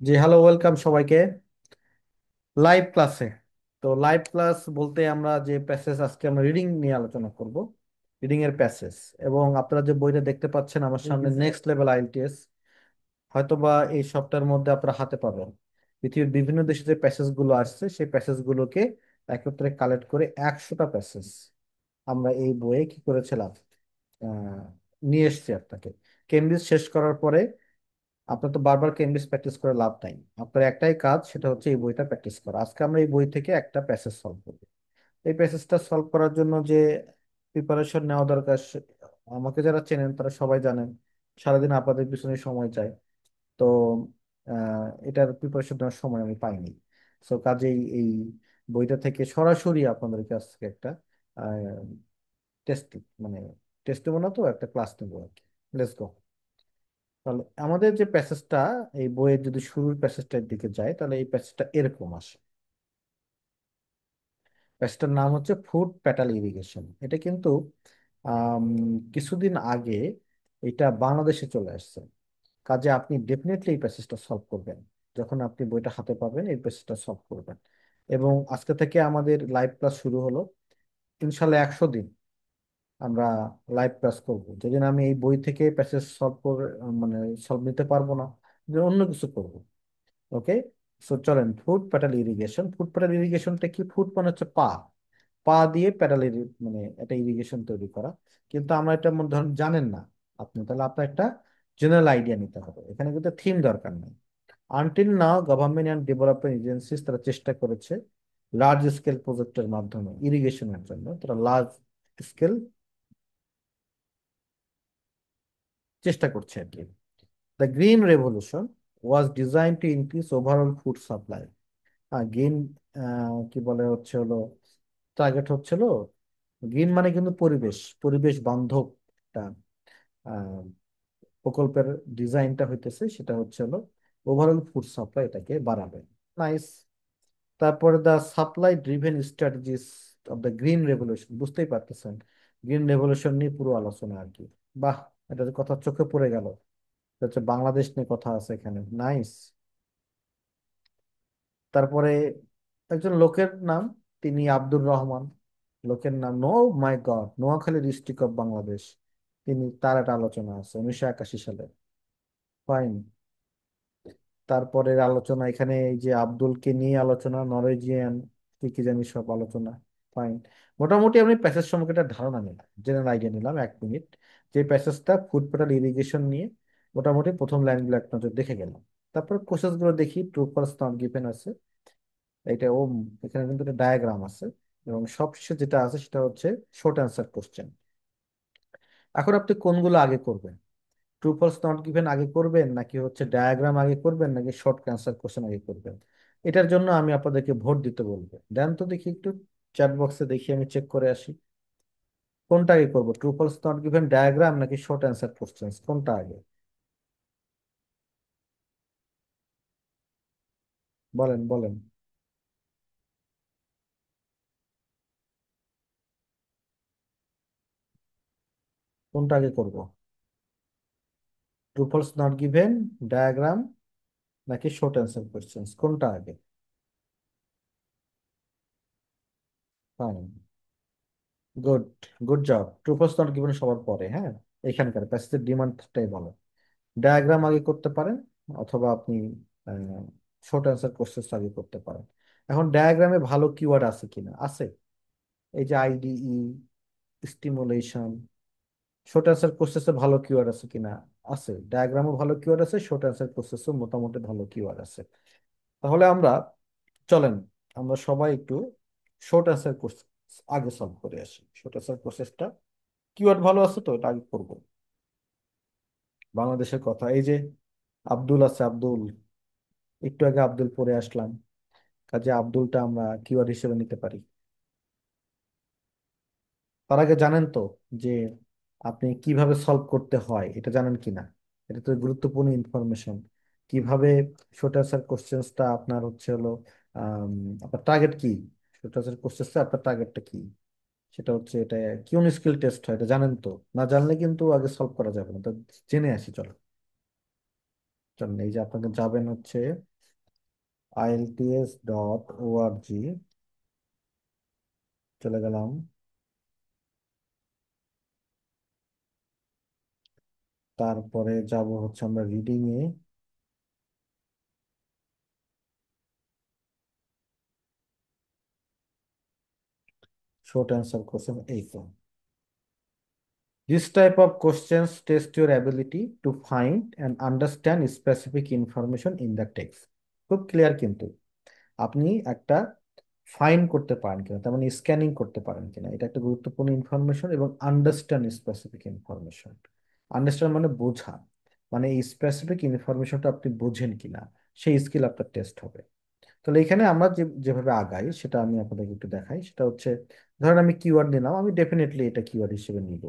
জি hello, welcome সবাইকে live ক্লাসে। তো লাইভ ক্লাস বলতে আমরা যে প্যাসেজ, আজকে আমরা রিডিং নিয়ে আলোচনা করব, রিডিং এর প্যাসেজ। এবং আপনারা যে বইটা দেখতে পাচ্ছেন আমার সামনে, নেক্সট লেভেল আইএলটিএস, হয়তোবা এই সপ্তাহের মধ্যে আপনারা হাতে পাবেন। পৃথিবীর বিভিন্ন দেশে যে প্যাসেজ গুলো আসছে সেই প্যাসেজ গুলোকে একত্রে কালেক্ট করে 100টা প্যাসেজ আমরা এই বইয়ে কি করেছিলাম, আহ নিয়ে এসেছি আপনাকে। কেমব্রিজ শেষ করার পরে আপনার তো বারবার কেমব্রিজ প্র্যাকটিস করে লাভ নাই। আপনার একটাই কাজ, সেটা হচ্ছে এই বইটা প্র্যাকটিস করা। আজকে আমরা এই বই থেকে একটা প্যাসেজ সলভ করব। এই প্যাসেজটা সলভ করার জন্য যে প্রিপারেশন নেওয়া দরকার, আমাকে যারা চেনেন তারা সবাই জানেন সারাদিন আপনাদের পিছনে সময় যায়। তো এটার প্রিপারেশন নেওয়ার সময় আমি পাইনি। সো কাজেই এই বইটা থেকে সরাসরি আপনাদের কাছ থেকে একটা টেস্ট, মানে টেস্ট দেবো না, তো একটা ক্লাস নেবো আর কি। Let's go. তাহলে আমাদের যে প্যাসেজটা, এই বইয়ের যদি শুরুর প্যাসেজটার দিকে যায়, তাহলে এই প্যাসেজটা এরকম আসে। প্যাসেজটার নাম হচ্ছে ফুড প্যাটাল ইরিগেশন। এটা কিন্তু আম, কিছুদিন আগে এটা বাংলাদেশে চলে আসছে। কাজে আপনি ডেফিনেটলি এই প্যাসেজটা সলভ করবেন। যখন আপনি বইটা হাতে পাবেন এই প্যাসেজটা সলভ করবেন। এবং আজকে থেকে আমাদের লাইভ ক্লাস শুরু হলো। ইনশাল্লাহ 100 দিন আমরা লাইভ ক্লাস করব। যেদিন আমি এই বই থেকে প্যাসেজ সলভ করে, মানে সলভ নিতে পারবো না, যে অন্য কিছু করব। ওকে। সো চলেন, foot pedal irrigation. Foot pedal ইরিগেশনটা কি? ফুড মানে হচ্ছে পা, পা দিয়ে প্যাটাল, মানে এটা ইরিগেশন তৈরি করা। কিন্তু আমরা এটা মনে ধরেন জানেন না আপনি, তাহলে আপনার একটা জেনারেল আইডিয়া নিতে হবে। এখানে কিন্তু থিম দরকার নেই। Until now government and development agencies তারা চেষ্টা করেছে লার্জ স্কেল প্রজেক্টের মাধ্যমে ইরিগেশনের জন্য, তারা লার্জ স্কেল চেষ্টা করছে আর কি। The green revolution was design to increase overall food supply. Green কি বলে হচ্ছে হলো, টার্গেট হচ্ছিল, গ্রিন মানে কিন্তু পরিবেশ, পরিবেশ বান্ধব একটা আহ, প্রকল্পের ডিজাইনটা হইতেছে, সেটা হচ্ছে হলো ওভারঅল ফুড সাপ্লাই এটাকে বাড়াবে। নাইস। তারপরে the supply driven strategies of the green revolution, বুঝতেই পারতেছেন গ্রিন রেভলিউশন নিয়ে পুরো আলোচনা আর কি। বাহ, এটা কথা চোখে পড়ে গেল। এটা হচ্ছে বাংলাদেশ নিয়ে কথা আছে এখানে। নাইস। তারপরে একজন লোকের নাম, তিনি আব্দুর রহমান। লোকের নাম, no my God, Noakhali district of Bangladesh. তার একটা আলোচনা আছে 1981 সালে। ফাইন। তারপরের আলোচনা এখানে এই যে আব্দুলকে নিয়ে আলোচনা, নরওয়েজিয়ান কি কি জানি সব আলোচনা। ফাইন। মোটামুটি আমি প্যাসেজ সম্পর্কে একটা ধারণা নিলাম, জেনারেল আইডিয়া নিলাম 1 মিনিট। যে প্যাসেজটা ফুড প্যাটাল ইরিগেশন নিয়ে, মোটামুটি প্রথম লাইনগুলো এক নজর দেখে গেলাম। তারপর কোশ্চেন গুলো দেখি, ট্রু ফলস নট গিভেন আছে। এটা ও, এখানে কিন্তু একটা ডায়াগ্রাম আছে। এবং সবশেষে যেটা আছে সেটা হচ্ছে শর্ট অ্যান্সার কোশ্চেন। এখন আপনি কোনগুলো আগে করবেন? ট্রু ফলস নট গিভেন আগে করবেন, নাকি হচ্ছে ডায়াগ্রাম আগে করবেন, নাকি শর্ট অ্যান্সার কোশ্চেন আগে করবেন? এটার জন্য আমি আপনাদেরকে ভোট দিতে বলবো। দেন তো দেখি একটু, চ্যাট বক্সে দেখি, আমি চেক করে আসি কোনটা আগে করবো। True false not given diagram নাকি শর্ট অ্যান্সার কোশ্চেন, কোনটা আগে? বলেন বলেন। কোনটা আগে করবো? True false not given, diagram, নাকি শর্ট অ্যান্সার কোশ্চেন, কোনটা আগে? হ্যাঁ, good, good job. True false not given সবার পরে, হ্যাঁ। এখানকার প্যাসেজের ডিমান্ডটাই বলো। ডায়াগ্রাম আগে করতে পারেন, অথবা আপনি শর্ট অ্যান্সার কোশ্চেন আগে করতে পারেন। এখন ডায়াগ্রামে ভালো কিওয়ার্ড আছে কিনা, আছে। এই যে আইডিই, স্টিমুলেশন, শর্ট অ্যান্সার কোশ্চেসে ভালো কিওয়ার্ড আছে কিনা? আছে। ডায়াগ্রামও ভালো কিওয়ার্ড আছে, শর্ট অ্যান্সার কোশ্চেসও মোটামুটি ভালো কিওয়ার্ড আছে। তাহলে আমরা, চলেন আমরা সবাই একটু শর্ট অ্যান্সার কোশ্চেন আগে সলভ করে আসি। শর্ট অ্যান্সার কোশ্চেসটা কিওয়ার্ড ভালো আছে তো এটা আগে করবো। বাংলাদেশের কথা, এই যে আব্দুল আছে, আব্দুল, একটু আগে আব্দুল পড়ে আসলাম। কাজে আব্দুলটা আমরা কিওয়ার্ড হিসেবে নিতে পারি। তার আগে জানেন তো যে আপনি কিভাবে সলভ করতে হয়, এটা জানেন কিনা? এটা তো গুরুত্বপূর্ণ ইনফরমেশন। কিভাবে শর্ট অ্যান্সার কোশ্চেন্সটা আপনার হচ্ছে হলো, আম, আপনার টার্গেট কি? শর্ট অ্যান্সার কোশ্চেন্সটা আপনার টার্গেটটা কি? সেটা হচ্ছে, এটা কিউন স্কিল টেস্ট হয়, এটা জানেন তো? না জানলে কিন্তু আগে সলভ করা যাবে না। তো জেনে আসি, চলো। চলেন, এই যে আপনাকে যাবেন হচ্ছে ielts.org চলে গেলাম। তারপরে যাব হচ্ছে আমরা reading a. Short answer question এই তো। This type of questions test your ability to find and understand specific information in the text. খুব ক্লিয়ার কিন্তু আপনি একটা ফাইন্ড করতে পারেন কিনা, তার মানে স্ক্যানিং করতে পারেন কিনা, এটা একটা গুরুত্বপূর্ণ ইনফরমেশন। এবং আন্ডারস্ট্যান্ড স্পেসিফিক ইনফরমেশন, আন্ডারস্ট্যান্ড মানে বোঝা, মানে এই স্পেসিফিক ইনফরমেশনটা আপনি বোঝেন কিনা, সেই স্কিল আপনার টেস্ট হবে। তাহলে এখানে আমরা যেভাবে আগাই সেটা আমি আপনাদেরকে একটু দেখাই। সেটা হচ্ছে, ধরেন আমি কিওয়ার্ড নিলাম, আমি ডেফিনেটলি এটা কিওয়ার্ড হিসেবে নিব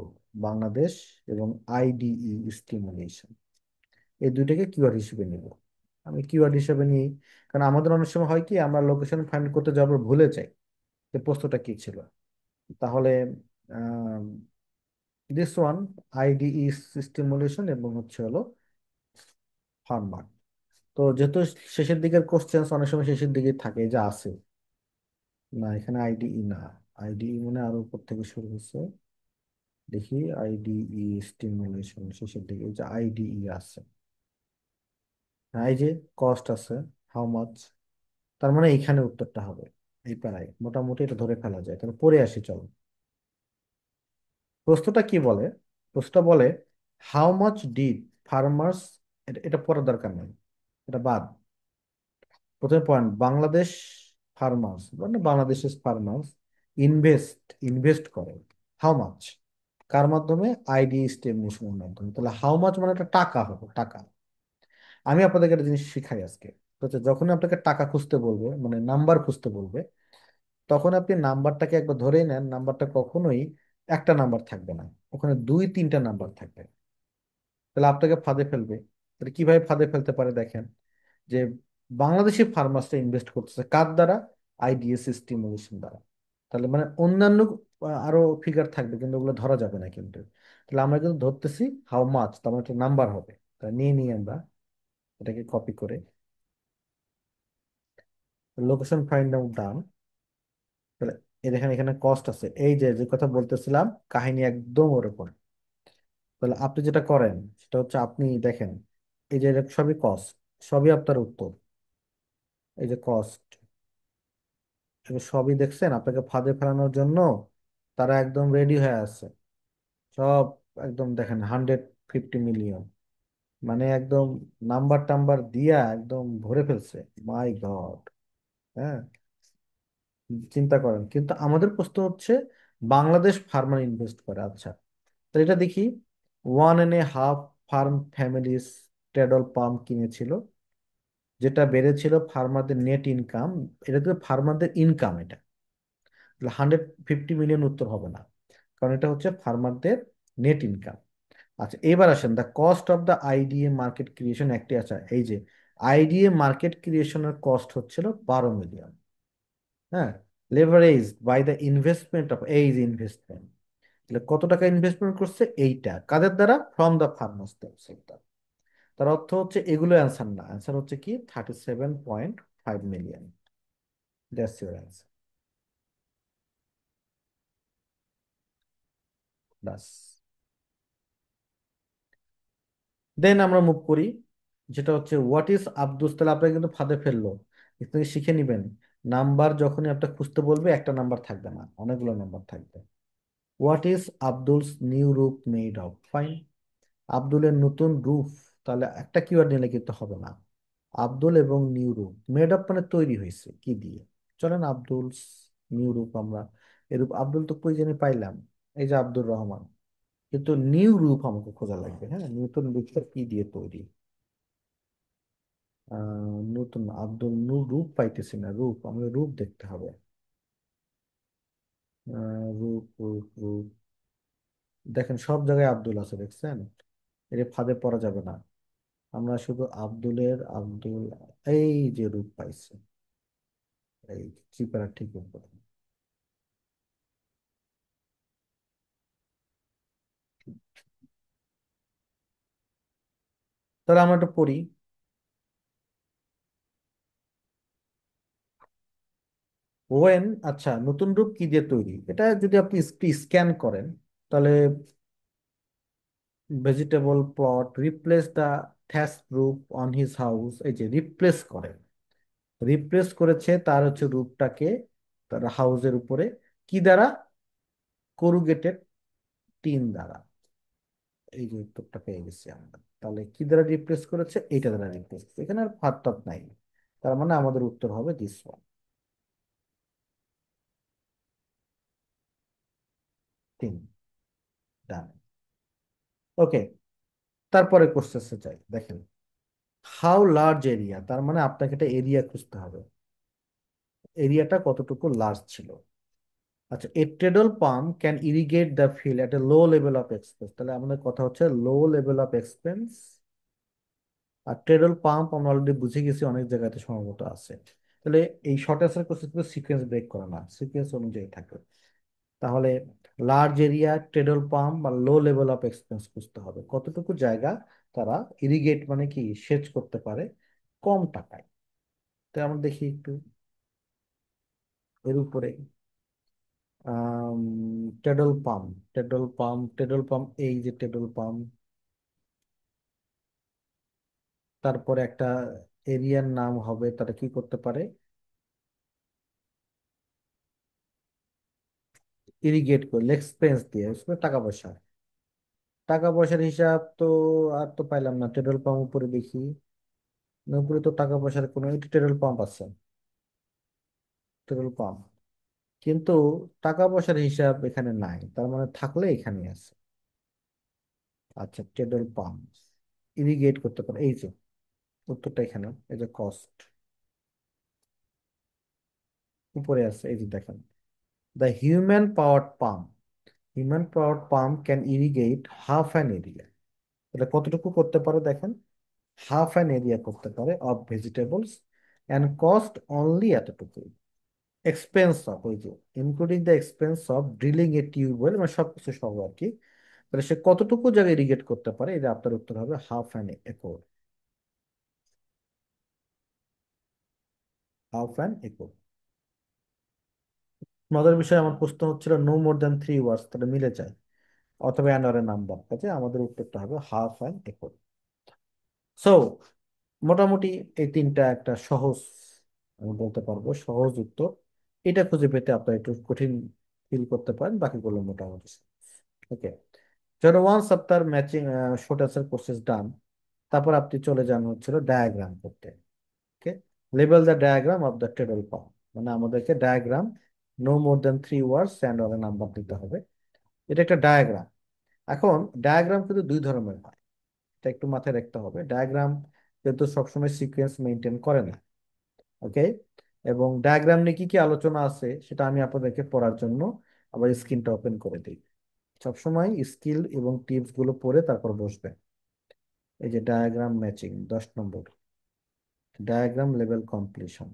বাংলাদেশ এবং আইডিই স্টিমুলেশন, এই দুইটাকে কিওয়ার্ড হিসেবে নিব। আমি কিওয়ার্ড হিসেবে নিই, কারণ আমাদের অনেক সময় হয় কি আমরা লোকেশন ফাইন্ড করতে যাওয়ার পর ভুলে যাই যে প্রশ্নটা কি ছিল। তাহলে দিস ওয়ান, আইডিই স্টিমুলেশন এবং হচ্ছে হলো ফার্মার। তো যেহেতু শেষের দিকের কোশ্চেন অনেক সময় শেষের দিকে থাকে, যা আছে না এখানে আইডিই না, আইডিই মানে আরো উপর থেকে শুরু হচ্ছে। দেখি আইডিই স্টিমুলেশন শেষের দিকে এই যে আইডিই আছে, হ্যাঁ, এই যে কস্ট আছে, হাউ মাচ, তার মানে এইখানে উত্তরটা হবে। এই প্যারায় মোটামুটি এটা ধরে ফেলা যায়। তাহলে পড়ে আসি চলো। প্রশ্নটা কি বলে? প্রশ্নটা বলে হাউ মাচ ডিড ফার্মার্স, এটা পড়ার দরকার নেই, এটা বাদ। প্রথমে পয়েন্ট, বাংলাদেশ ফার্মার্স মানে বাংলাদেশের ফার্মার্স ইনভেস্ট করে হাউ মাচ, কার মাধ্যমে? আইডি স্টেমিনেশনের মাধ্যমে। তাহলে হাউ মাচ মানে একটা টাকা হবে, টাকা। আমি আপনাদেরকে একটা জিনিস শিখাই আজকে, তো হচ্ছে যখন আপনাকে টাকা খুঁজতে বলবে, মানে নাম্বার খুঁজতে বলবে, তখন আপনি নাম্বারটাকে একবার ধরেই নেন, নাম্বারটা কখনোই একটা নাম্বার থাকবে না, ওখানে দুই তিনটা নাম্বার থাকবে। তাহলে আপনাকে ফাঁদে ফেলবে। তাহলে কিভাবে ফাঁদে ফেলতে পারে দেখেন, যে বাংলাদেশি ফার্মার্সটা ইনভেস্ট করতেছে কার দ্বারা? আইডিএস স্টিমুলেশন দ্বারা। তাহলে মানে অন্যান্য আরো ফিগার থাকবে কিন্তু ওগুলো ধরা যাবে না কিন্তু। তাহলে আমরা কিন্তু ধরতেছি হাউ মাচ, তার মানে একটা নাম্বার হবে। তা নিয়ে নিই আমরা এটাকে কপি করে, লোকেশন ফাইন্ড আউট ডান। তাহলে এই দেখেন এখানে কস্ট আছে, এই যে যে কথা বলতেছিলাম কাহিনী একদম ওরকম। তাহলে আপনি যেটা করেন সেটা হচ্ছে আপনি দেখেন, এই যে এটা সবই কস্ট, সবই আপনার উত্তর। এই যে কস্ট, সবই দেখছেন আপনাকে ফাঁদে ফেলানোর জন্য, তারা একদম রেডি হয়ে আছে সব। একদম দেখেন 150 মিলিয়ন, মানে একদম নাম্বার টাম্বার দিয়া একদম ভরে ফেলছে। মাই গড। হ্যাঁ, চিন্তা করেন। কিন্তু আমাদের প্রশ্ন হচ্ছে বাংলাদেশ ফার্মার ইনভেস্ট করে, আচ্ছা। তো এটা দেখি, 1.5 ফার্ম ফ্যামিলিস ট্রেডল পাম্প কিনেছিল, যেটা বেড়েছিল ফার্মারদের নেট ইনকাম। এটা তো ফার্মারদের ইনকাম, এটা 150 মিলিয়ন উত্তর হবে না, কারণ এটা হচ্ছে ফার্মারদের নেট ইনকাম। আচ্ছা এবার আসেন, the cost of the IDA market creation একটি আছে, এই যে আইডিএ মার্কেট ক্রিয়েশনের কস্ট হচ্ছিল 12 মিলিয়ন। হ্যাঁ, leverage by the investment of, এই যে ইনভেস্টমেন্ট, তাহলে কত টাকা ইনভেস্টমেন্ট করছে? এইটা কাদের দ্বারা? From the farmers sector. তার অর্থ হচ্ছে এগুলো অ্যান্সার না, অ্যান্সার হচ্ছে কি 37.5 মিলিয়ন। That's your answer. বাস। দেন আমরা মুভ করি, যেটা হচ্ছে হোয়াট ইজ আব্দুস। তাহলে আপনাকে কিন্তু ফাঁদে ফেললো, এখান থেকে শিখে নিবেন। নাম্বার যখনই আপনাকে খুঁজতে বলবে একটা নাম্বার থাকবে না, অনেকগুলো নাম্বার থাকবে। What is Abdul's new roof made of? Fine, আব্দুলের নতুন রুফ, তাহলে একটা কিওয়ার্ড নিলে কিন্তু হবে না। আব্দুল এবং নিউ রুফ, মেড অফ মানে তৈরি হয়েছে কি দিয়ে? চলেন আব্দুলস নিউ রুফ, আমরা এরূপ আব্দুল তো কই জানি পাইলাম, এই যে আব্দুর রহমান। কিন্তু নিউ রূপ আমাকে খোঁজা লাগবে। হ্যাঁ, নতুন রূপটা কি দিয়ে তৈরি? নতুন আব্দুল নূর রূপ পাইতেছি না, রূপ আমাকে রূপ দেখতে হবে। রূপ রূপ রূপ, দেখেন সব জায়গায় আব্দুল আছে, দেখছেন? এর ফাঁদে পড়া যাবে না। আমরা শুধু আব্দুলের আব্দুল, এই যে রূপ পাইছে, এই চিপারা ঠিক উপরে। তাহলে আমরা একটু পড়ি। ওয়েন, আচ্ছা, নতুন রূপ কি দিয়ে তৈরি, এটা যদি আপনি স্ক্যান করেন তাহলে vegetable plot replace the thatch roof on his house, এই যে রিপ্লেস করে, রিপ্লেস করেছে তার হচ্ছে রূপটাকে তার হাউসের উপরে কি দ্বারা, করুগেটেড টিন দ্বারা। এই যে উত্তরটা পেয়ে গেছি আমরা, তাহলে কি দ্বারা রিপ্লেস করেছে, এইটা দ্বারা রিপ্লেস করেছে, এখানে আর ফাঁক টাক নাই। তার মানে আমাদের উত্তর হবে দিস ওয়ান। তিন, ডান। ওকে, তারপরে কোশ্চেসে যাই, দেখেন হাউ লার্জ এরিয়া, তার মানে আপনাকে একটা এরিয়া খুঁজতে হবে, এরিয়াটা কতটুকু লার্জ ছিল। আচ্ছা, a treadle pump can irrigate the field at a low level of expense, তাহলে আমাদের কথা হচ্ছে লো লেভেল অফ এক্সপেন্স। আর ট্রেডল পাম্প আমরা অলরেডি বুঝে গেছি অনেক জায়গাতে সম্ভবত আছে। তাহলে এই short answer question sequence break করে না, সিকোয়েন্স অনুযায়ী থাকে। তাহলে লার্জ এরিয়া, ট্রেডল পাম্প বা লো লেভেল অফ এক্সপেন্স খুঁজতে হবে, কতটুকু জায়গা তারা ইরিগেট মানে কি সেচ করতে পারে কম টাকায়। তো আমরা দেখি একটু এর উপরে, টেডল পাম্প, টেডল পাম্প, টেডল পাম্প, এই যে টেডল পাম্প, তারপরে একটা এরিয়ার নাম হবে, তারা কি করতে পারে, ইরিগেট করে এক্সপেন্স দিয়ে, उसमें টাকা পয়সা, টাকা পয়সার হিসাব তো আর তো পাইলাম না, টেডল পাম্প উপরে দেখি, না, উপরে তো টাকা পয়সার কোনো, এটা টেডল পাম্প আছে, টেডল পাম্প, কিন্তু টাকা পয়সার হিসাব এখানে নাই, তার মানে থাকলে এখানে আছে। আচ্ছা, টেডল পাম্প ইরিগেট করতে পারে, এই যে উত্তরটা এখানে, এই যে কস্ট উপরে আছে, এই যে দেখেন, the human powered pump, human powered pump can irrigate half an area, এটা কতটুকু করতে পারে দেখেন, হাফ অ্যান এরিয়া করতে পারে of vegetables and cost only এতটুকু, এক্সপেন্স অফ, ওই যে including the expense of drilling a tubewell, মানে সবকিছু সহ আর কি। তাহলে সে কতটুকু জায়গায় ইরিগেট করতে পারে, এটা আপনার উত্তর হবে half an acre, half an acre. মজার বিষয়, আমার প্রশ্ন হচ্ছিল নো মোর দ্যান 3 ওয়ার্ডস, তাহলে মিলে যায়, অথবা অ্যান্ড নাম্বার, কাজে আমাদের উত্তরটা হবে হাফ অ্যান একর। সো মোটামুটি এই তিনটা একটা সহজ, আমি বলতে পারবো সহজ উত্তর। এটা খুঁজে পেতে আপনার একটু কঠিন ফিল করতে পারেন, বাকিগুলো মোটামুটি। ওকে, যখন ওয়ান্স আপনার matching short answer courses done, তারপর আপনি চলে যান হচ্ছিল ডায়াগ্রাম করতে। Okay, label the diagram of the table form, মানে আমাদেরকে diagram no more than 3 words and or number দিতে হবে। এটা একটা ডায়াগ্রাম। এখন ডায়াগ্রাম কিন্তু দুই ধরনের হয়, এটা একটু মাথায় রাখতে হবে, ডায়াগ্রাম কিন্তু সবসময় সিকোয়েন্স মেনটেন করে না। ওকে, এবং ডায়াগ্রাম নিয়ে কি কি আলোচনা আছে সেটা আমি আপনাদেরকে পড়ার জন্য আবার স্ক্রিনটা ওপেন করে দিই। সবসময় স্কিল এবং টিপস গুলো পড়ে তারপর বসবেন। এই যে ডায়াগ্রাম ম্যাচিং 10 নম্বর, ডায়াগ্রাম লেভেল কমপ্লিশন,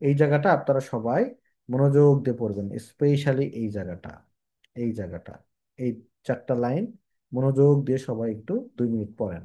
এই জায়গাটা আপনারা সবাই মনোযোগ দিয়ে পড়বেন, স্পেশালি এই জায়গাটা, এই জায়গাটা, এই 4টা লাইন মনোযোগ দিয়ে সবাই একটু 2 মিনিট পড়েন।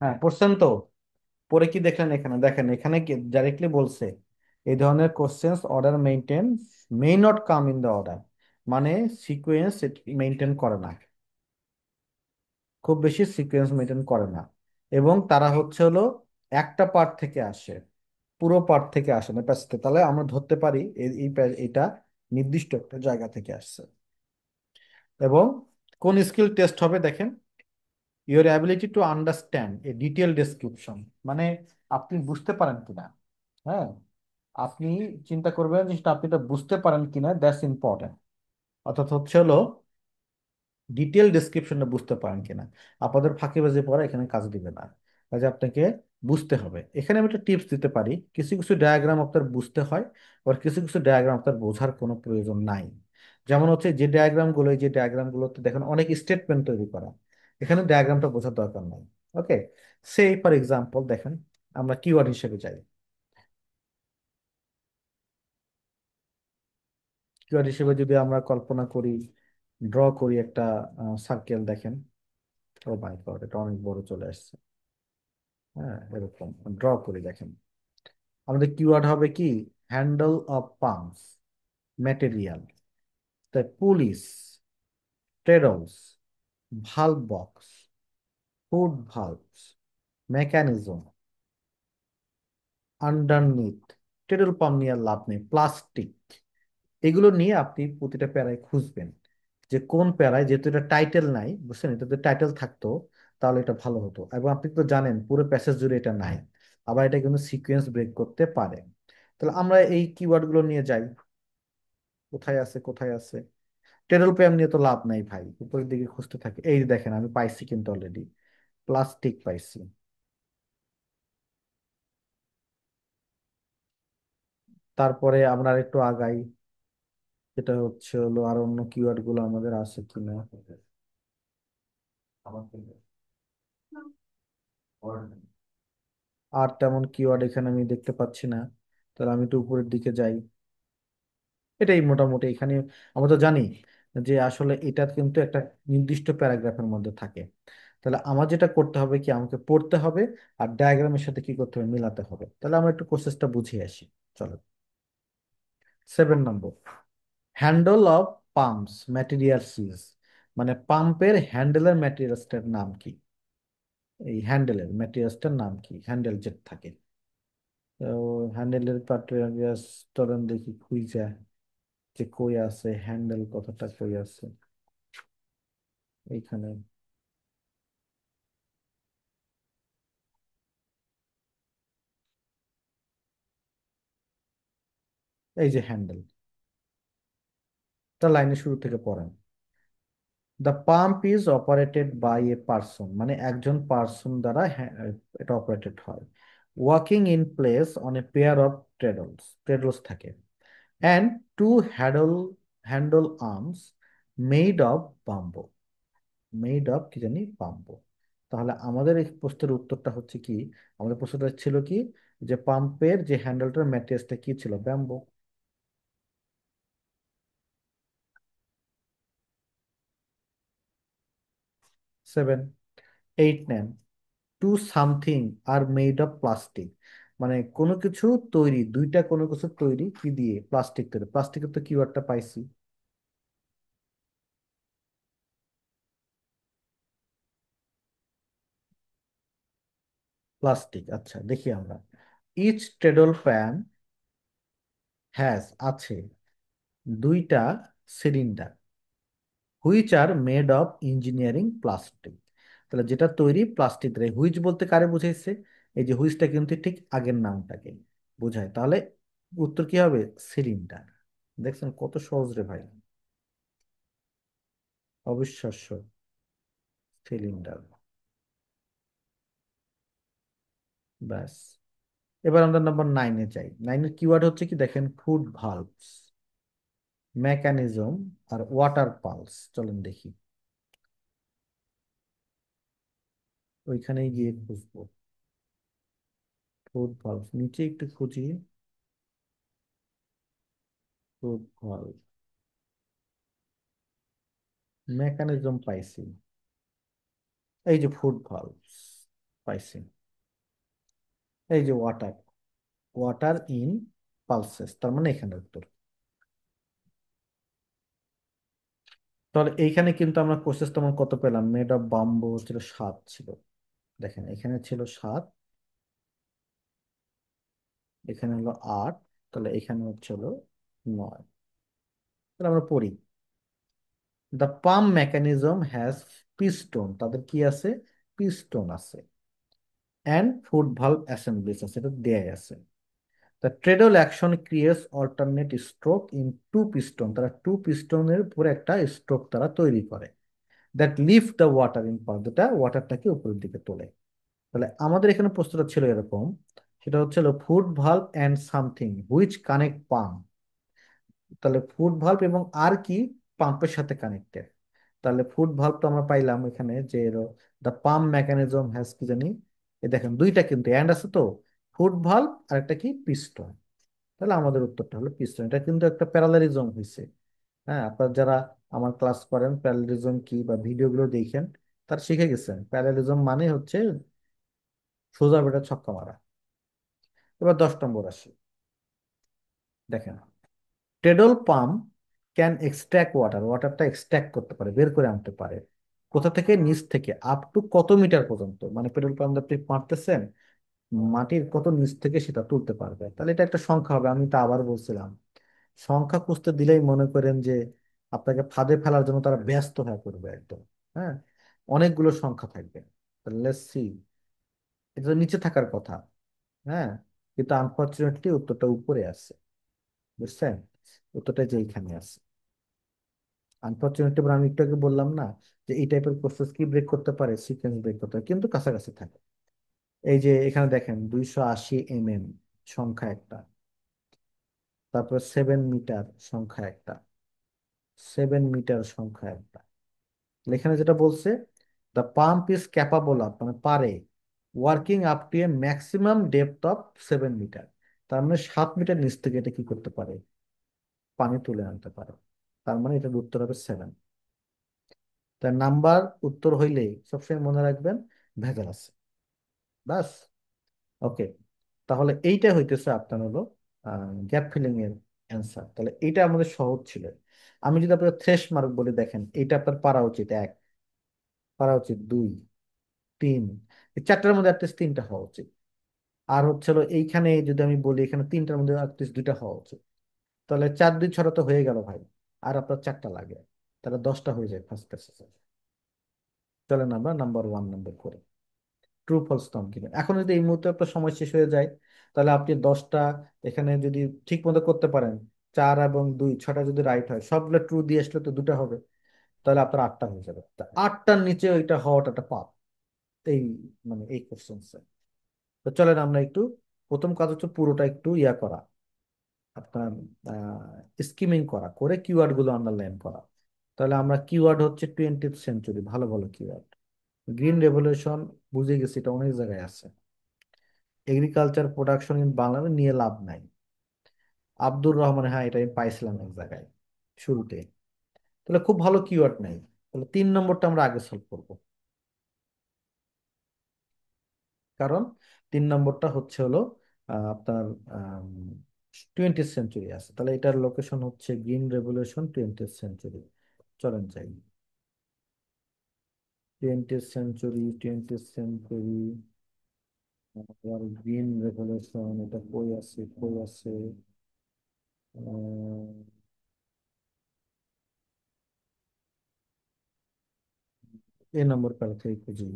হ্যাঁ, পড়ছেন তো। পরে কি দেখলেন এখানে, দেখেন এখানে কি ডাইরেক্টলি বলছে, এই ধরনের questions order maintain may not come in the order, মানে সিকোয়েন্স মেইনটেন করে না, খুব বেশি সিকোয়েন্স মেনটেন করে না। এবং তারা হচ্ছে হলো একটা পার্ট থেকে আসে, পুরো পার্ট থেকে আসে না প্যাসেজ থেকে। তাহলে আমরা ধরতে পারি এটা নির্দিষ্ট একটা জায়গা থেকে আসছে। এবং কোন স্কিল টেস্ট হবে দেখেন, your ability to understand A detail description, মানে আপনি বুঝতে পারেন কিনা। হ্যাঁ, আপনি চিন্তা করবেন যে সেটা আপনি এটা বুঝতে পারেন কিনা, দ্যাটস ইম্পর্টেন্ট। অর্থাৎ হচ্ছে হলো ডিটেল ডেসক্রিপশনটা বুঝতে পারেন কিনা। আপনাদের ফাঁকিবাজি পড়া এখানে কাজ দিবে না, কাজে আপনাকে বুঝতে হবে। এখানে আমি একটা টিপস দিতে পারি, কিছু কিছু ডায়াগ্রাম আপনার বুঝতে হয়, আর কিছু কিছু ডায়াগ্রাম আপনার বোঝার কোনো প্রয়োজন নাই। যেমন হচ্ছে যে ডায়াগ্রামগুলো, এই যে ডায়াগ্রামগুলোতে দেখেন অনেক স্টেটমেন্ট তৈরি করা, এখানে ডায়াগ্রামটা বোঝার দরকার নাই। ওকে, সেই ফর এক্সাম্পল দেখেন, আমরা কিওয়ার্ড হিসেবে যাই। কিওয়ার্ড হিসেবে যদি আমরা কল্পনা করি, ড্র করি একটা সার্কেল, দেখেন। ও মাই গড, এটা অনেক বড় চলে আসছে। হ্যাঁ, এরকম ড্র করি, দেখেন আমাদের কিওয়ার্ড হবে কি, হ্যান্ডেল অফ পাম্পস, ম্যাটেরিয়াল, তাই pulleys, treadles, valve box, foot valves, mechanism, underneath, treadle pump নিয়ে আর লাভ নেই, প্লাস্টিক। এগুলো নিয়ে আপনি প্রতিটা প্যারায় খুঁজবেন যে কোন প্যারায়, যেহেতু এটা টাইটেল নাই, বুঝছেন, এটা যদি টাইটেল থাকতো তাহলে এটা ভালো হতো। এবং আপনি তো জানেন পুরো প্যাসেজ জুড়ে এটা নাই, আবার এটা কিন্তু সিকোয়েন্স ব্রেক করতে পারে। তাহলে আমরা এই কিওয়ার্ড গুলো নিয়ে যাই, কোথায় আছে কোথায় আছে। টেরল প্যাম নিয়ে তো লাভ নাই ভাই, উপরের দিকে খুঁজতে থাকে, এই যে দেখেন আমি পাইছি কিন্তু অলরেডি, প্লাস্টিক পাইছি। তারপরে আমরা একটু আগাই, যেটা হচ্ছে হলো আর অন্য কিওয়ার্ড গুলো আমাদের আছে কিনা। আর তেমন কিওয়ার্ড এখানে আমি দেখতে পাচ্ছি না। তাহলে আমি একটু উপরের দিকে যাই, এটাই মোটামুটি এখানে। আমরা তো জানি যে আসলে এটা কিন্তু একটা নির্দিষ্ট প্যারাগ্রাফের মধ্যে থাকে। তাহলে আমার যেটা করতে হবে কি, আমাকে পড়তে হবে আর ডায়াগ্রামের সাথে কি করতে হবে, মিলাতে হবে। তাহলে আমরা একটু প্রসেসটা বুঝিয়ে আসি, চলো। 7 নম্বর, হ্যান্ডেল অফ পাম্পস ম্যাটেরিয়াল সিজ, মানে পাম্পের হ্যান্ডেলের ম্যাটেরিয়ালসটার নাম কি, এই হ্যান্ডেলের ম্যাটেরিয়ালসটার নাম কি, হ্যান্ডেল যেটা থাকে। তো হ্যান্ডেলের ম্যাটেরিয়ালস, চলেন দেখি খুঁজে যে কই আছে হ্যান্ডেল, কথাটা কই আছে এইখানে। এই যে হ্যান্ডেল, তার লাইনের শুরু থেকে পড়েন। The pump is operated by a person, মানে একজন পার্সন দ্বারা এটা অপারেটেড হয়। Working in place on a pair of treadles, treadles থাকে। And two handle, handle arms made of bamboo, made of কি জানি বাম্বো। তাহলে আমাদের এই প্রশ্নের উত্তরটা হচ্ছে কি, আমাদের প্রশ্নটা ছিল কি, যে পাম্পের যে হ্যান্ডেলটার ম্যাটেরিয়ালসটা কি ছিল, ব্যাম্বো। 7, 8 নেন, to something are made of plastic, মানে কোনো কিছু তৈরি, দুইটা কোনো কিছু তৈরি কি দিয়ে, প্লাস্টিক তৈরি। প্লাস্টিকের তো কিওয়ার্ডটা পাইছি, প্লাস্টিক। আচ্ছা দেখি আমরা, ইচ ট্রেডল প্যান হ্যাজ আছে দুইটা cylinder, which are made of engineering plastic. তাহলে যেটা তৈরি প্লাস্টিক দিয়ে, হুইচ বলতে কারে বুঝাইছে, এই যে হুইচটা কিন্তু ঠিক আগের নামটাকে বোঝায়। তাহলে উত্তর কি হবে, সিলিন্ডার। দেখছেন কত সহজ রে ভাই, অবিশ্বাস্য, সিলিন্ডার। ব্যাস, এবার আমরা নাম্বার 9-এ যাই। 9-এর কিওয়ার্ড হচ্ছে কি দেখেন, ফুড ভালভস, মেকানিজম আর ওয়াটার পালস। চলেন দেখি, ওইখানেই গিয়ে খুঁজবো। ফুড ভালভস নিচে একটু খুঁজি, ফুড ভালভ, মেকানিজম পাইছি, এই যে ফুড ভালভস, পাইছি। এই যে ওয়াটার, ওয়াটার ইন পালসেস, তার মানে এখানে উত্তর। তাহলে এইখানে কিন্তু আমরা কোর্সেস তেমন কত পেলাম, মেড অফ বাম্বু ছিল 7 ছিল। দেখেন এখানে ছিল 7, এখানে হলো 8, তাহলে এখানে হচ্ছে হলো 9। তাহলে আমরা পড়ি, the pump mechanism has piston, তাদের কি আছে, পিস্টন আছে, অ্যান্ড ফুট ভালভ অ্যাসেম্বলিজ আছে, এটা দেয়াই আছে। The treadle action creates alternate stroke in two piston, তারা টু পিস্টনের উপরে একটা স্ট্রোক তারা তৈরি করে, that lift the water in pump, যেটা ওয়াটারটাকে উপরের দিকে তোলে। তাহলে আমাদের এখানে প্রশ্নটা ছিল এরকম, সেটা হচ্ছিল food valve and something which connect pump, তাহলে ফুড ভালভ এবং আর কি পাম্পের সাথে কানেক্টেড। তাহলে ফুড ভালভ তো আমরা পাইলাম এখানে যে দ্য পাম্প মেকানিজম হ্যাজ কি জানি, এ দেখেন দুইটা কিন্তু অ্যান্ড আছে তো, ফুড ভালভ আর একটা কি পিস্টন। তাহলে আমাদের উত্তরটা হলো পিস্টন, এটা কিন্তু একটা প্যারালালিজম হয়েছে। হ্যাঁ, আপনারা যারা আমার ক্লাস করেন প্যারালালিজম কি বা ভিডিওগুলো দেখেন, তারা শিখে গেছেন প্যারালালিজম মানে হচ্ছে সোজা বেটা ছক্কা মারা। এবার 10 নম্বর আসি, দেখেন treadle pump can extract water, ওয়াটারটা এক্সট্র্যাক্ট করতে পারে, বের করে আনতে পারে। কোথা থেকে, নিচ থেকে, আপ টু কত মিটার পর্যন্ত, মানে পেট্রোল পাম্প আপনি মারতেছেন, মাটির কত নিচ থেকে সেটা তুলতে পারবে। তাহলে এটা একটা সংখ্যা হবে, আমি তো আবার বলছিলাম সংখ্যা খুঁজতে দিলেই মনে করেন যে আপনাকে ফাঁদে ফেলার জন্য তারা ব্যস্ত হয়ে পড়বে একদম। হ্যাঁ, অনেকগুলো সংখ্যা থাকবে। লেটস সি, এটা তো নিচে থাকার কথা। হ্যাঁ, কিন্তু আনফরচুনেটলি উত্তরটা উপরে আছে, বুঝছেন, উত্তরটা যে এইখানে আছে। আনফরচুনেটলি আমি একটু আগে বললাম না যে এই টাইপের প্রসেস কি ব্রেক করতে পারে, সিকোয়েন্স ব্রেক করতে পারে, কিন্তু কাছাকাছি থাকে। এই যে এখানে দেখেন 280 mm সংখ্যা একটা, তারপর 7 মিটার সংখ্যা একটা, 7 মিটার সংখ্যা একটা। এখানে যেটা বলছে, the pump is capable of, মানে পারে, working up to a maximum depth of 7 metre, তার মানে 7 মিটার নিচ থেকে এটা কি করতে পারে, পানি তুলে আনতে পারে। তার মানে এটার উত্তর হবে 7। তার নাম্বার উত্তর হইলে সবসময় মনে রাখবেন ভেজাল আছে, বাস। ওকে, তাহলে এইটা হইতেছে আপনার হলো গ্যাপ ফিলিং এর অ্যান্সার। তাহলে এইটা আমাদের সহজ ছিল। আমি যদি আপনার থ্রেশ মার্ক বলে, দেখেন এইটা আপনার পারা উচিত 1, পারা উচিত 2, 3, এই চারটার মধ্যে অ্যাটলিস্ট 3টা হওয়া উচিত। আর হচ্ছে হলো এইখানে যদি আমি বলি এখানে 3টার মধ্যে অ্যাটলিস্ট 2টা হওয়া উচিত। তাহলে 4 2 6 তো হয়ে গেল ভাই, আর আপনার 4টা লাগে, তাহলে 10টা হয়ে যায় ফার্স্ট প্যাসেজে। চলেন আমরা নাম্বার 1 নাম্বার করি, ট্রু ফলস নাম কিনা। এখন যদি এই মুহূর্তে আপনার সময় শেষ হয়ে যায়, তাহলে আপনি 10টা এখানে যদি ঠিক মতো করতে পারেন, 4 এবং 2 6টা যদি রাইট হয়, সবগুলো ট্রু দিয়ে আসলে তো 2টা হবে, তাহলে আপনার 8টা হয়ে যাবে। তা 8টার নিচে ওইটা হওয়াটা একটা পাপ, এই মানে এই কোশ্চেন। তো চলেন আমরা একটু, প্রথম কাজ হচ্ছে পুরোটা একটু ইয়া করা, আপনার স্কিমিং করা, করে কিওয়ার্ড গুলো আন্ডারলাইন করা। তাহলে আমরা কিওয়ার্ড হচ্ছে 20th সেঞ্চুরি, ভালো ভালো কিওয়ার্ড। গ্রিন রেভলিউশন বুঝে গেছি, এটা অনেক জায়গায় আছে। এগ্রিকালচার প্রোডাকশন ইন বাংলাদেশ নিয়ে লাভ নাই। আব্দুর রহমান, হ্যাঁ এটা আমি পাইছিলাম এক জায়গায় শুরুতে। তাহলে খুব ভালো কিওয়ার্ড নাই। তাহলে 3 নম্বরটা আমরা আগে সলভ করব, কারণ 3 নম্বরটা হচ্ছে হলো আপনার 20th সেঞ্চুরি আছে, তাহলে এটার লোকেশন হচ্ছে গ্রিন রেভলিউশন 20th সেঞ্চুরি। চলেন যাই, 20th সেঞ্চুরি, 20th সেঞ্চুরি, আবার গ্রিন রেভলিউশন, এটা কই আছে কই আছে, আহ, এই নম্বর কাল থেকে খুঁজি।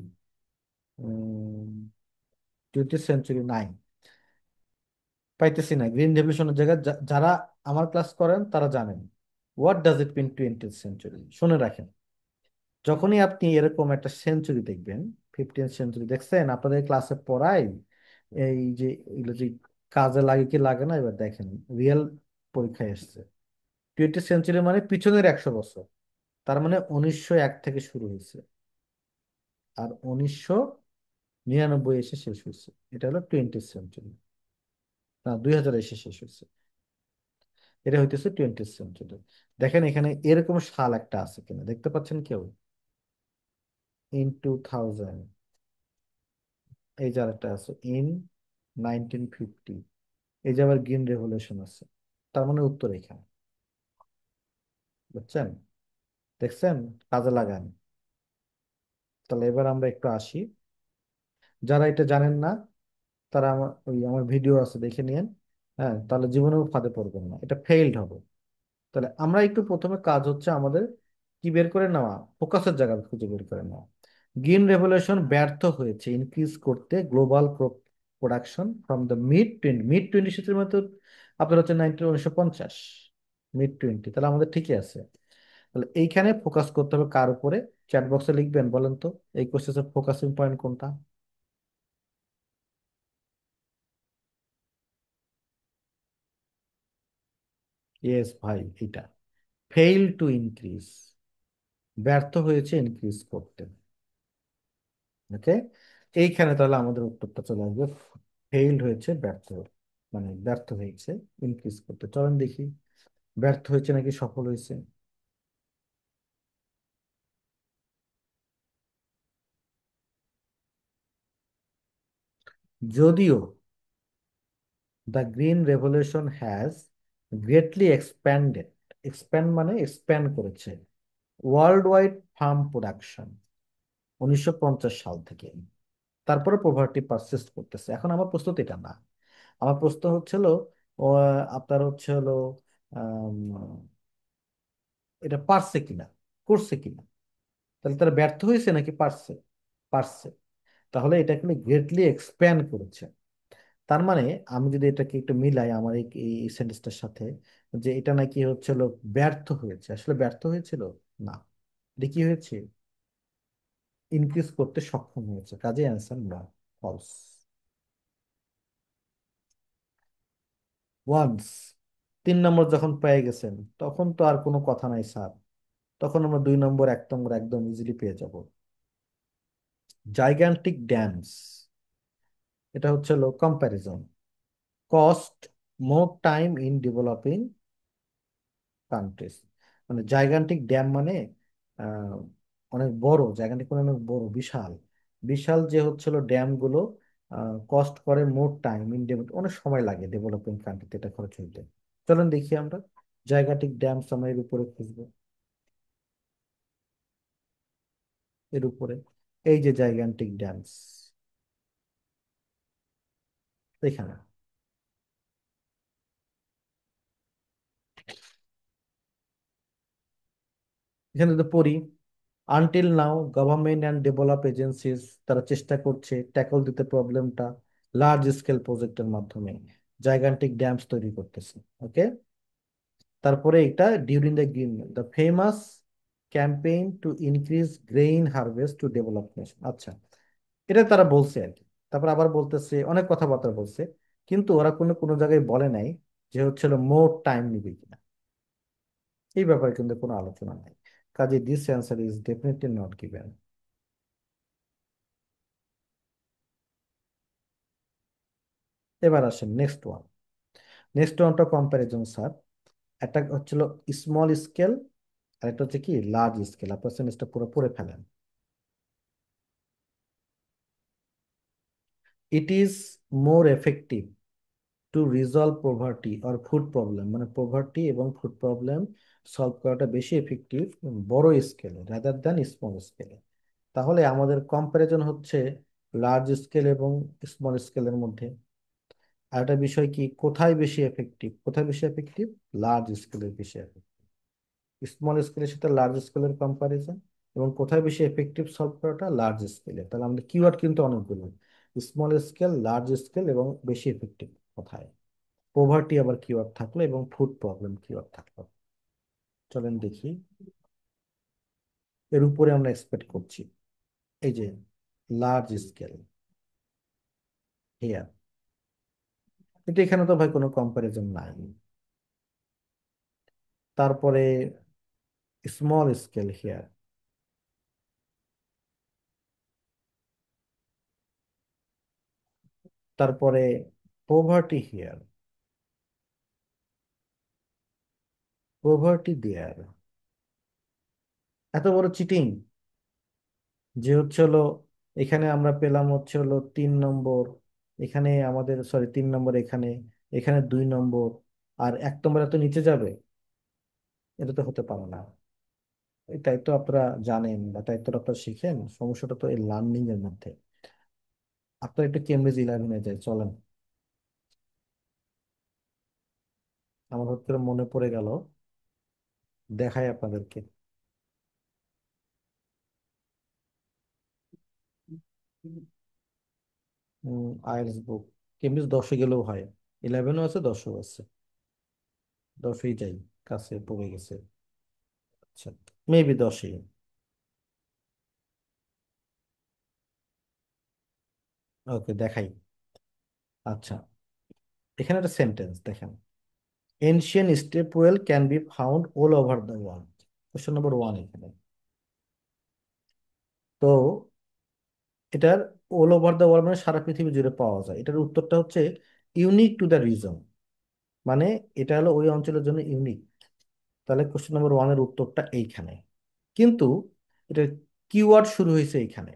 20th সেঞ্চুরি নাই, পাইতেছি না গ্রিন রেভলিউশনের জায়গায়। যারা আমার ক্লাস করেন তারা জানেন what does it mean 20th century, শুনে রাখেন। যখনই আপনি এরকম একটা সেঞ্চুরি দেখবেন, 15th সেঞ্চুরি দেখছেন আপনাদের ক্লাসে পড়াই, এই যে এগুলো যে কাজে লাগে কি লাগে না, এবার দেখেন রিয়েল পরীক্ষায় এসছে। 20th সেঞ্চুরি মানে পিছনের 100 বছর, তার মানে 1901 থেকে শুরু হয়েছে, আর 1999 এসে শেষ হয়েছে। এটা হলো 20th সেঞ্চুরি, না 2000 এসে শেষ হয়েছে। এটা হইতেছে 20th সেঞ্চুরি। দেখেন এখানে এরকম সাল একটা আছে কিনা, দেখতে পাচ্ছেন কেউ? ইন 2000, এই যে আরেকটা আছে ইন 1950। এই যে আবার গ্রিন রেভলিউশন আছে, তার মানে উত্তর এখানে। বুঝছেন? দেখছেন? কাজে লাগান। তাহলে এবার আমরা একটু আসি, যারা এটা জানেন না তারা আমার ভিডিও আছে দেখে নিয়েন। হ্যাঁ, তাহলে জীবনেও ফাঁদে পড়বেন না, এটা ফেইলড হবে। তাহলে আমরা একটু প্রথমে কাজ হচ্ছে আমাদের কি বের করে নেওয়া, ফোকাসের জায়গা খুঁজে বের করে নেওয়া। গ্রিন রেভলিউশন ব্যর্থ হয়েছে ইনক্রিজ করতে global production from the mid twenty সেঞ্চুরির মতো। আপনার হচ্ছে 1950, মিড 20, তাহলে আমাদের ঠিকই আছে। তাহলে এইখানে ফোকাস করতে হবে কার উপরে? চ্যাট বক্সে লিখবেন, বলেন তো এই কোশ্চেনের ফোকাসিং পয়েন্ট কোনটা? ইয়েস ভাই, এটা ফেইল টু ইনক্রিজ, ব্যর্থ হয়েছে ইনক্রিজ করতে। ওকে, এইখানে তাহলে আমাদের উত্তরটা চলে আসবে, ফেইল্ড হয়েছে, ব্যর্থ, মানে ব্যর্থ হয়েছে ইনক্রিজ করতে। চলেন দেখি ব্যর্থ হয়েছে নাকি সফল হয়েছে। যদিও the green revolution has greatly expanded, expand মানে এক্সপ্যান্ড করেছে ওয়ার্ল্ড ওয়াইড ফার্ম প্রোডাকশন 1950 সাল থেকে, তারপরে পোভার্টি পারসিস্ট করতেছে। এখন আমার প্রশ্ন তো এটা না, আমার প্রশ্ন হচ্ছিল ও, আপনার হচ্ছে হলো আম, এটা পারছে কিনা, করছে কিনা। তাহলে তারা ব্যর্থ হয়েছে নাকি পারছে? পারছে। তাহলে এটা কিন্তু গ্রেটলি এক্সপ্যান্ড করেছে। তার মানে আমি যদি এটাকে একটু মিলাই আমার এই সেন্টেন্সটার সাথে, যে এটা নাকি হচ্ছিল ব্যর্থ হয়েছে, আসলে ব্যর্থ হয়েছিল না, এটা কি হয়েছে? ইনক্রিজ করতে সক্ষম হয়েছে, কাজে অ্যান্সার না, ফলস। ওয়ান্স 3 নম্বর যখন পেয়ে গেছেন তখন তো আর কোনো কথা নাই স্যার, তখন আমরা 2 নম্বর 1 নম্বর একদম ইজিলি পেয়ে যাব। জাইগ্যান্টিক ড্যামস, এটা হচ্ছে হলো comparison, cost more time in developing countries. মানে জাইগান্টিক ড্যাম মানে আহ, অনেক বড়, জাইগান্টিক মানে অনেক বড়, বিশাল বিশাল যে হচ্ছিল ড্যাম গুলো কস্ট করে মোর টাইম ইন ডেভেলপ, অনেক সময় লাগে ডেভেলপিং কান্ট্রিতে এটা খরচ হইতে। চলেন দেখি আমরা জাইগান্টিক ড্যামস আমরা এর উপরে খুঁজবো, এর উপরে এই যে জাইগান্টিক ড্যামস এখানে। এখানে তো পড়ি, until now government and develop agencies তারা চেষ্টা করছে ট্যাকল দিতে প্রবলেমটা লার্জ স্কেল প্রজেক্টের মাধ্যমে, জাইগান্টিক ড্যামস তৈরি করতেছে। ওকে, তারপরে এটা during the green the famous campaign to increase grain harvest to develop nation. আচ্ছা, এটা তারা বলছে আর কি। তারপর আবার বলতেছে অনেক কথাবার্তা বলছে, কিন্তু ওরা কোনো কোনো জায়গায় বলে নাই যে হচ্ছে মোর টাইম নিবে কিনা, এই ব্যাপারে কিন্তু কোনো আলোচনা নাই। কাজে this answer is definitely not given. এবার আসেন নেক্সট ওয়ান। নেক্সট ওয়ানটা কম্প্যারিজন স্যার, একটা হচ্ছিল স্মল স্কেল আর একটা হচ্ছে কি লার্জ স্কেল। আপনার সেন্টেন্সটা পুরো পড়ে ফেলেন। It is more effective two resolve poverty or food problem, মানে পোভার্টি এবং ফুড প্রবলেম সলভ করাটা বেশি এফেক্টিভ বড় স্কেলে রাদার দ্যান স্মল স্কেলে। তাহলে আমাদের কম্প্যারিজন হচ্ছে লার্জ স্কেল এবং স্মল স্কেলের মধ্যে। আর একটা বিষয় কি, কোথায় বেশি এফেক্টিভ, কোথায় বেশি এফেক্টিভ? লার্জ স্কেলের বেশি এফেক্টিভ, স্মল স্কেলের সাথে লার্জ স্কেলের কম্পারিজন। এবং কোথায় বেশি এফেক্টিভ সলভ করাটা? লার্জ স্কেলে। তাহলে আমাদের কিওয়ার্ড কিন্তু অনেকগুলো, স্মল স্কেল, লার্জ স্কেল এবং বেশি এফেক্টিভ কোথায়। পোভার্টি আবার কিওয়ার্ড থাকলো এবং ফুড প্রবলেম কিওয়ার্ড থাকলো। চলেন দেখি এর উপরে আমরা এক্সপেক্ট করছি। এই যে লার্জ স্কেল হেয়ার, এটা এখানে তো ভাই কোনো কম্পারিজন নাই। তারপরে স্মল স্কেল হেয়ার, তারপরে পোভার্টি হিয়ার, পোভার্টি দেয়ার। এত বড় চিটিং যে হচ্ছে হলো এখানে আমরা পেলাম হচ্ছে হলো 3 নম্বর, এখানে আমাদের সরি 3 নম্বর এখানে, এখানে 2 নম্বর, আর 1 নম্বর এত নিচে যাবে, এটা তো হতে পারে না। তাই তো আপনারা জানেন বা তাই তো আপনারা শিখেন, সমস্যাটা তো এই লার্নিং এর মধ্যে। আপনার একটু কেমব্রিজ 11-এ যায় চলেন। আমার হঠাৎ করে মনে পড়ে গেল, দেখাই আপনাদেরকে। আইএলটিএস বুক, কেমব্রিজ 10-এ গেলেও হয়, 11ও আছে 10ও আছে, 10এই যাই, কাছে পড়ে গেছে। আচ্ছা, মেবি 10-এই। ওকে দেখাই। আচ্ছা, এখানে একটা সেন্টেন্স দেখেন, ancient step well can be found all over the world. Question number 1 এখানে। তো এটার অল ওভার দ্য ওয়ার্ল্ড মানে সারা পৃথিবী জুড়ে পাওয়া যায়, এটার উত্তরটা হচ্ছে ইউনিক টু দ্য রিজন, মানে এটা হলো ওই অঞ্চলের জন্য ইউনিক। তাহলে কোশ্চেন নম্বর 1-এর উত্তরটা এইখানে। কিন্তু এটা কিওয়ার্ড শুরু হয়েছে এইখানে,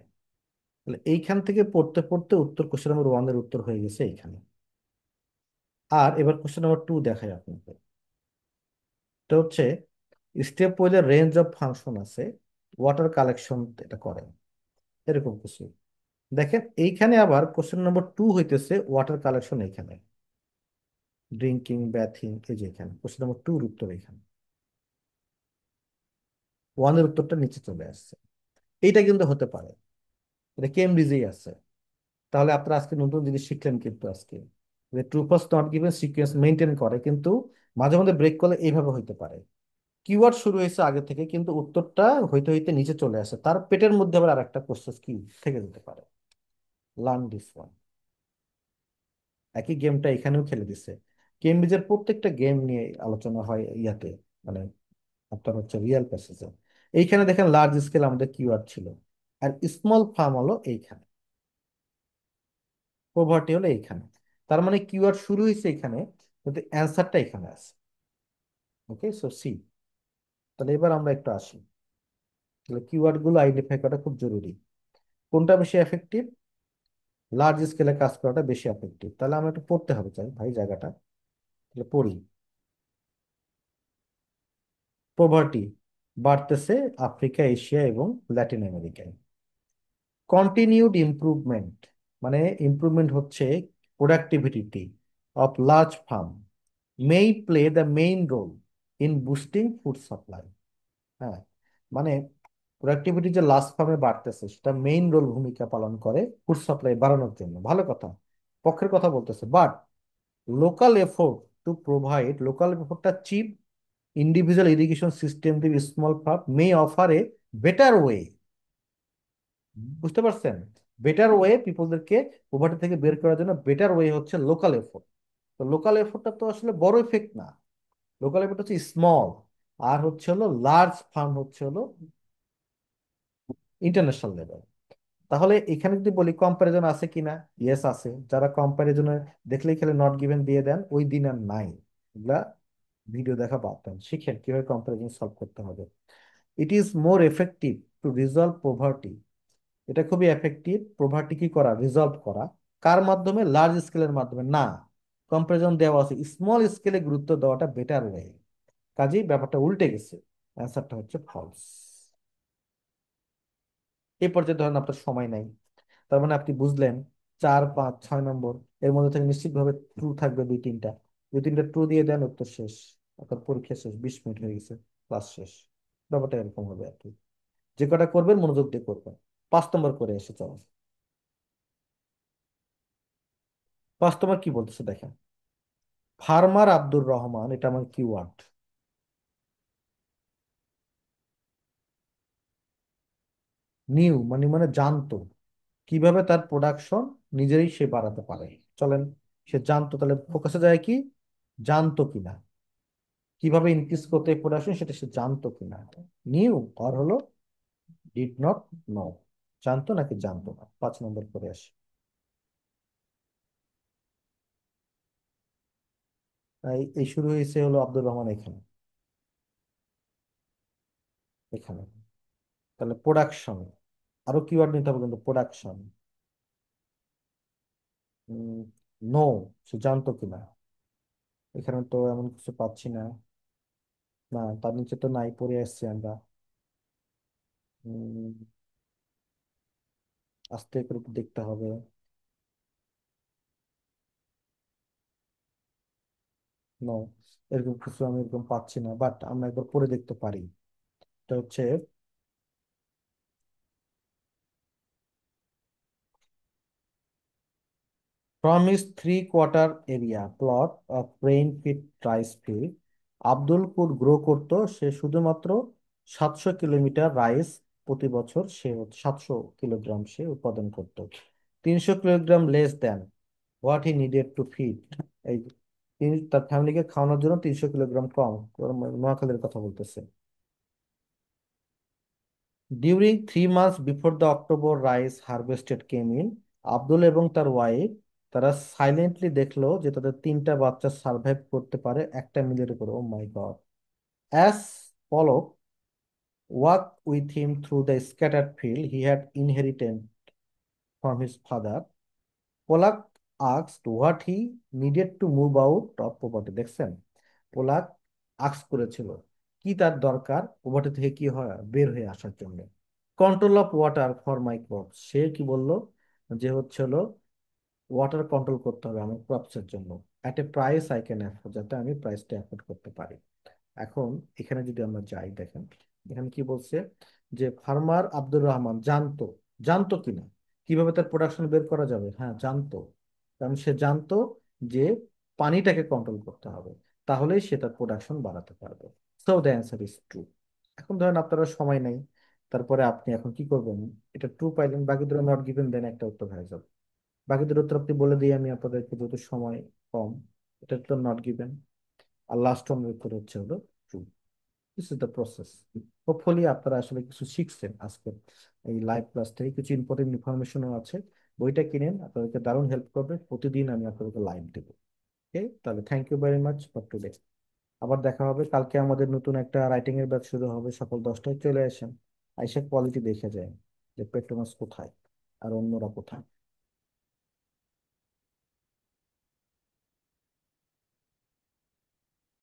তাহলে এইখান থেকে পড়তে পড়তে উত্তর কোশ্চেন নম্বর 1-এর উত্তর হয়ে গেছে এইখানে। আর এবার কোশ্চেন নম্বর 2 দেখাই আপনাকে। এটা হচ্ছে স্টেপ ওয়েলের রেঞ্জ অফ ফাংশন আছে, ওয়াটার কালেকশন এটা করে, এরকম কিছু। দেখেন এইখানে আবার কোশ্চেন নম্বর 2 হইতেছে ওয়াটার কালেকশন এইখানে, ড্রিঙ্কিং ব্যাথিং, এই যে এখানে কোশ্চেন নম্বর 2-এর উত্তর এখানে, 1-এর উত্তরটা নিচে চলে আসছে। এইটা কিন্তু হতে পারে, এটা কেমব্রিজেই আছে। তাহলে আপনারা আজকে নতুন জিনিস শিখলেন কিন্তু আজকে, যে true first not given sequence maintain করে, কিন্তু মাঝে মধ্যে ব্রেক করলে এইভাবে হইতে পারে। কিওয়ার্ড শুরু হয়েছে আগে থেকে কিন্তু উত্তরটা হইতে হইতে নিচে চলে আসে, তার পেটের মধ্যে আবার আরেকটা প্রসেস কি থেকে যেতে পারে। Learn this one. একই গেমটা এখানেও খেলে দিছে। কেমব্রিজের প্রত্যেকটা গেম নিয়ে আলোচনা হয় ইয়াতে, মানে আপনার হচ্ছে রিয়েল প্যাসেজে। এইখানে দেখেন লার্জ স্কেল আমাদের কিওয়ার্ড ছিল, আর স্মল ফার্ম হলো এইখানে, প্রভার্টি হলো এইখানে। তার মানে কিওয়ার্ড শুরু হয়েছে এখানে, কিন্তু অ্যান্সারটা এখানে আছে। ওকে, সো সি। তাহলে এবার আমরা একটু আসি, তাহলে কিওয়ার্ড গুলো আইডেন্টিফাই করা খুব জরুরি। কোনটা বেশি এফেক্টিভ? লার্জ স্কেলে কাজ করাটা বেশি এফেক্টিভ। তাহলে আমরা একটু পড়তে হবে চাই ভাই জায়গাটা, তাহলে পড়ি। পভার্টি বাড়তেছে আফ্রিকা, এশিয়া এবং ল্যাটিন আমেরিকায়। কন্টিনিউড ইমপ্রুভমেন্ট মানে ইমপ্রুভমেন্ট হচ্ছে productivity of large farm may play the main role in boosting food supply। হ্যাঁ, মানে প্রোডাক্টিভিটি যে লার্জ ফার্মে বাড়তেছে সেটা মেইন রোল ভূমিকা পালন করে ফুড সাপ্লাই বাড়ানোর জন্য, ভালো কথা, পক্ষের কথা বলতেছে। But local effort to provide, local এফোর্টটা চিপ, ইন্ডিভিজুয়াল ইরিগেশন সিস্টেম দিয়ে small farm may offer a better way. বুঝতে পারছেন? বেটার ওয়ে, পিপলদেরকে পোভার্টি থেকে বের করার জন্য বেটার ওয়ে হচ্ছে লোকাল এফোর্ট। তো লোকাল এফোর্টটা তো আসলে বড় এফেক্ট না, লোকাল এফোর্ট হচ্ছে স্মল, আর হচ্ছে হলো লার্জ ফার্ম হচ্ছে হলো ইন্টারন্যাশনাল লেভেল। তাহলে এখানে যদি বলি কম্পারিজন আছে কিনা, ইয়েস আছে। যারা কম্পারিজনে দেখলেই খেলে নট গিভেন দিয়ে দেন, ওই দিন আর নাই, এগুলা ভিডিও দেখা বাদ দেন, শিখেন কিভাবে কম্পারিজন সলভ করতে হবে। It is more effective two resolve poverty, এটা খুবই এফেক্টিভ প্রভার্টি কি করা, রিজলভ করা। কার মাধ্যমে? লার্জ স্কেলের মাধ্যমে না, কম্পারিজন দেওয়া আছে স্মল স্কেলে গুরুত্ব দেওয়াটা বেটার ওয়ে। কাজেই ব্যাপারটা উল্টে গেছে, অ্যান্সারটা হচ্ছে ফলস। এই পর্যায়ে ধরেন আপনার সময় নাই, তার মানে আপনি বুঝলেন 4, 5, 6 নম্বর এর মধ্যে থেকে নিশ্চিতভাবে ট্রু থাকবে 2, 3টা। 2, 3টা ট্রু দিয়ে দেন, উত্তর শেষ, আপনার পরীক্ষা শেষ, 20 মিনিট হয়ে গেছে, ক্লাস শেষ। ব্যাপারটা এরকম হবে আর কি। যে কটা করবেন মনোযোগ দিয়ে করবেন। 5 নম্বর করে এসে চলো। 5 নম্বর কি বলতেছে দেখেন, ফার্মার আব্দুর রহমান, এটা আমার কিওয়ার্ড। নিউ মানে মানে জানতো কিভাবে তার প্রোডাকশন নিজেরই সে বাড়াতে পারে। চলেন, সে জানতো, তাহলে ফোকাসে যায় কি, জানতো কিনা কিভাবে ইনক্রিজ করতে প্রোডাকশন, সেটা সে জানতো কিনা। নিউ আর হলো ডিড নট নো, জানতো নাকি জানতো না। 5 নম্বর করে আসি। এই শুরু হয়েছে হলো আব্দুর রহমান এখানে, এখানে। তাহলে প্রোডাকশন, আরো কিওয়ার্ড নিতে হবে কিন্তু, প্রোডাকশন। নো, সে জানতো কিনা, এখানে তো এমন কিছু পাচ্ছি না। না, তার নিচে তো নাই, পড়ে আসছি আমরা। উম, আস্তে করে একটু দেখতে হবে। নো, এরকম কিছু আমি এরকম পাচ্ছি না, বাট আমরা একবার পড়ে দেখতে পারি। এটা হচ্ছে, from his three-quarter area plot of rain-fed rice field, Abdul could grow করতো সে শুধুমাত্র 700 কিলোমিটার রাইস প্রতি বছর, সে 700 কিলোগ্রাম সে উৎপাদন করত। 300 kilogram less than what he needed to feed. এই, তিনি তার ফ্যামিলিকে খাওয়ানোর জন্য 300 কিলোগ্রাম কম। নোয়াখালীর কথা বলতেছে। During 3 months before the October rice harvested came in, Abdul এবং তার ওয়াইফ তারা সাইলেন্টলি দেখলো যে তাদের 3টা বাচ্চা সার্ভাইভ করতে পারে একটা মিলের উপর। Oh my God. As Polak walk with him through the scattered field he had inherited from his father, Polak asked what he needed to move out of property. দেখছেন, পোলাক আক্স করেছিল কি তার দরকার প্রপার্টি থেকে কি হয় বের হয়ে আসার জন্য। Control of water for my crops, সে কি বলল যে হচ্ছে হলো ওয়াটার কন্ট্রোল করতে হবে আমার ক্রপস এর জন্য, এট এ প্রাইস আই ক্যান অ্যাফোর্ড, যাতে আমি প্রাইসটা অ্যাফোর্ড করতে পারি। এখন এখানে যদি আমরা যাই, দেখেন এখানে কি বলছে, যে ফার্মার আব্দুর রহমান জানতো, জানতো কিনা কিভাবে তার প্রোডাকশন বের করা যাবে, হ্যাঁ জানতো। কারণ সে জানতো যে পানিটাকে কন্ট্রোল করতে হবে, তাহলেই সে তার প্রোডাকশন বাড়াতে পারবে। So the answer is true. এখন ধরেন আপনারা সময় নেই, তারপরে আপনি এখন কি করবেন, এটা ট্রু পাইলেন, বাকি দুটো নট গিভেন, দেন একটা উত্তর হয়ে যাবে। বাকি দুটো উত্তর আপনি বলে দিই আমি আপনাদেরকে, যেহেতু সময় কম। এটা তো নট গিভেন, আর লাস্ট ওয়ান উত্তর হচ্ছে হলো true. This is the process. Hopefully আপনারা আসলে কিছু শিখছেন আজকে এই লাইভ ক্লাস থেকে, কিছু ইম্পর্টেন্ট ইনফরমেশনও আছে। বইটা কিনেন, আপনাদেরকে দারুণ হেল্প করবে, প্রতিদিন আমি আপনাদেরকে লাইভ দেবো। ওকে, তাহলে thank you very much for today. আবার দেখা হবে কালকে, আমাদের নতুন একটা রাইটিং এর ব্যাচ শুরু হবে, সকাল 10টায় চলে আসেন। আইসা কোয়ালিটি দেখে যায় যে পেট্রোনাস কোথায় আর অন্যরা কোথায়।